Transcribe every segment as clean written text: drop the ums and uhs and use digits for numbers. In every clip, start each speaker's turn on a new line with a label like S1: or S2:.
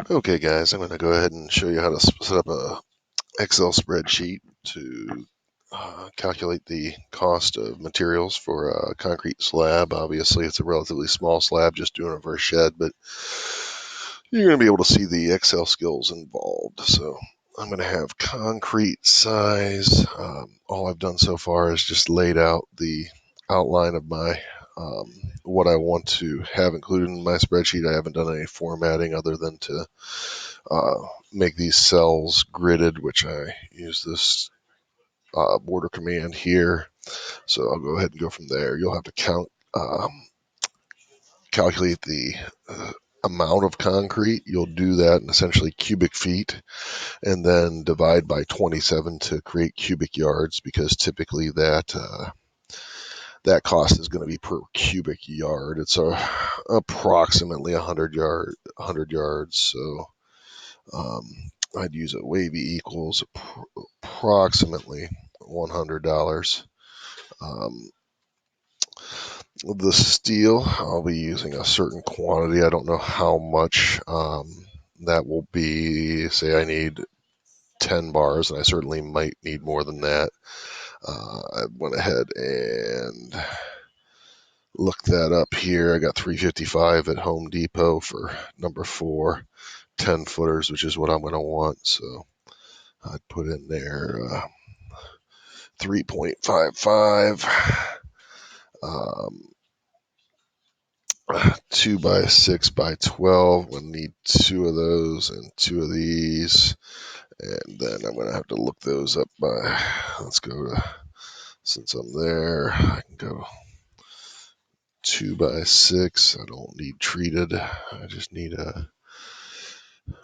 S1: Okay guys, I'm going to go ahead and show you how to set up a Excel spreadsheet to calculate the cost of materials for a concrete slab. Obviously it's a relatively small slab, just doing it for a shed, but you're going to be able to see the Excel skills involved. So I'm going to have concrete size. All I've done so far is just laid out the outline of my what I want to have included in my spreadsheet. I haven't done any formatting other than to make these cells gridded, which I use this border command here. So I'll go ahead and go from there. You'll have to calculate the amount of concrete. You'll do that in essentially cubic feet and then divide by 27 to create cubic yards, because typically that cost is going to be per cubic yard. It's approximately 100 yards. So um, I'd use a wavy equals approximately $100. Um, the steel, I'll be using a certain quantity. I don't know how much that will be. Say I need 10 bars, and I certainly might need more than that. I went ahead and looked that up here. I got 355 at Home Depot for number 4, 10 footers, which is what I'm going to want. So I'd put in there 3.55, 2 by 6 by 12. We'll need 2 of those and 2 of these. And then I'm going to have to look those up by, let's go to, since I'm there, I can go 2 by 6. I don't need treated. I just need a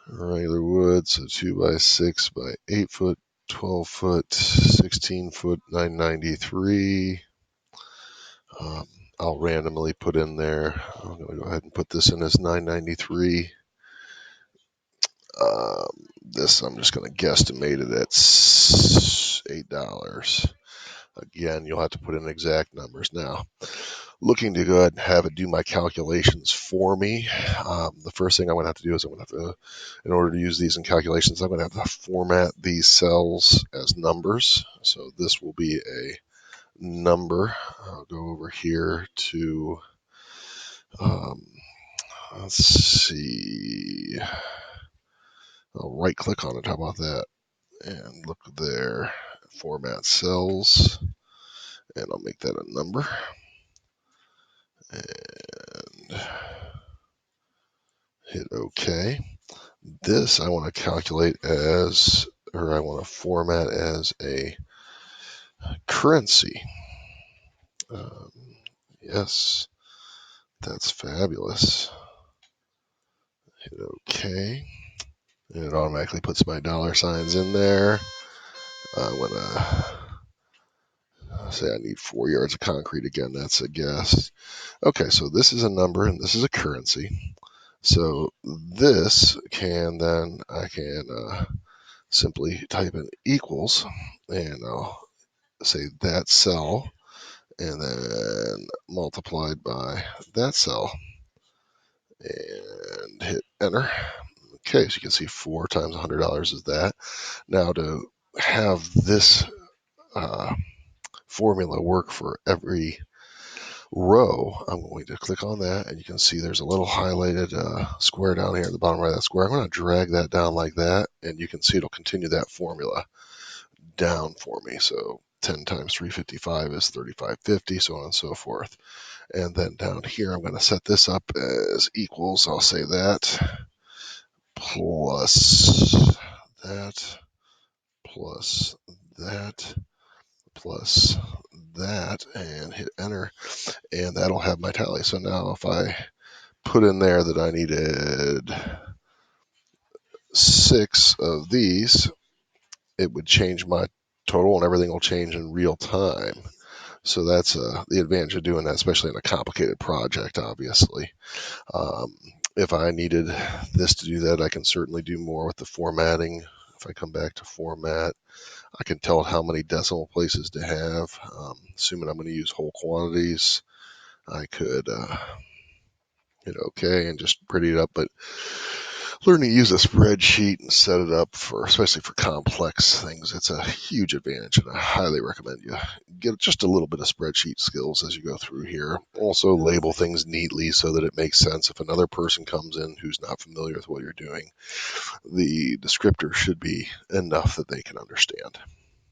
S1: regular wood. So 2 by 6 by 8 foot, 12 foot, 16 foot, 993. I'll randomly put in there. I'm going to go ahead and put this in as 993. This I'm just going to guesstimate it at $8. Again, you'll have to put in exact numbers. Now, looking to go ahead and have it do my calculations for me, the first thing I'm going to have to do is I'm going to have to, in order to use these in calculations, I'm going to have to format these cells as numbers. So this will be a number. I'll go over here to, let's see, I'll right click on it. How about that? And look there, format cells, and I'll make that a number. And hit OK. This I want to calculate as, or I want to format as a currency. Yes, that's fabulous. Hit OK. And it automatically puts my dollar signs in there. I'm going to say I need 4 yards of concrete again. That's a guess. Okay, so this is a number and this is a currency. So this can then, I can simply type in equals, and I'll say that cell, and then multiplied by that cell, and hit enter. Okay, so you can see 4 times $100 is that. Now to have this formula work for every row, I'm going to click on that, and you can see there's a little highlighted square down here at the bottom right of that square. I'm going to drag that down like that, and you can see it'll continue that formula down for me. So 10 times 355 is 3550, so on and so forth. And then down here, I'm going to set this up as equals. I'll say that plus that plus that plus that, and hit enter, and that'll have my tally. So now if I put in there that I needed 6 of these, it would change my total, and everything will change in real time. So that's the advantage of doing that, especially in a complicated project, obviously. If I needed this to do that, I can certainly do more with the formatting. If I come back to format, I can tell it how many decimal places to have. Assuming I'm going to use whole quantities, I could hit OK and just pretty it up. But learning to use a spreadsheet and set it up for, especially for complex things, it's a huge advantage, and I highly recommend you get just a little bit of spreadsheet skills as you go through here. Also, label things neatly so that it makes sense if another person comes in who's not familiar with what you're doing. The descriptor should be enough that they can understand.